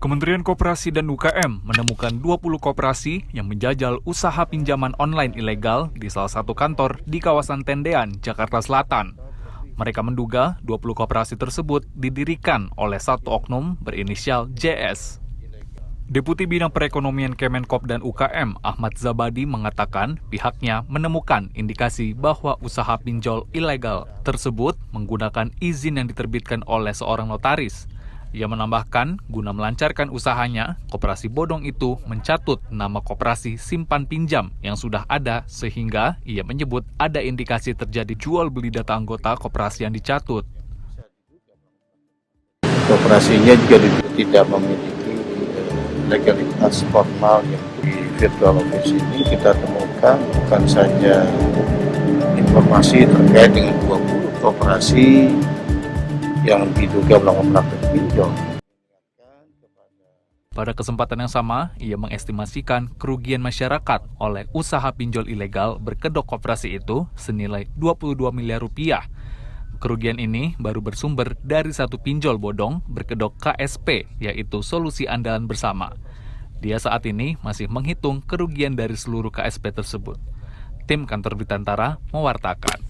Kementerian Koperasi dan UKM menemukan 20 koperasi yang menjajal usaha pinjaman online ilegal di salah satu kantor di kawasan Tendean, Jakarta Selatan. Mereka menduga 20 koperasi tersebut didirikan oleh satu oknum berinisial JS. Deputi Bidang Perekonomian Kemenkop dan UKM Ahmad Zabadi mengatakan pihaknya menemukan indikasi bahwa usaha pinjol ilegal tersebut menggunakan izin yang diterbitkan oleh seorang notaris. Ia menambahkan, guna melancarkan usahanya, koperasi bodong itu mencatut nama koperasi simpan pinjam yang sudah ada sehingga ia menyebut ada indikasi terjadi jual beli data anggota koperasi yang dicatut. Koperasinya juga tidak memiliki legalitas formal yang di virtual office ini kita temukan bukan saja informasi terkait dengan 20 koperasi yang diduga melakukan praktek pinjol. Pada kesempatan yang sama, ia mengestimasikan kerugian masyarakat oleh usaha pinjol ilegal berkedok koperasi itu senilai 22 miliar rupiah. Kerugian ini baru bersumber dari satu pinjol bodong berkedok KSP, yaitu Solusi Andalan Bersama. Dia saat ini masih menghitung kerugian dari seluruh KSP tersebut. Tim Kantor Berita Antara mewartakan.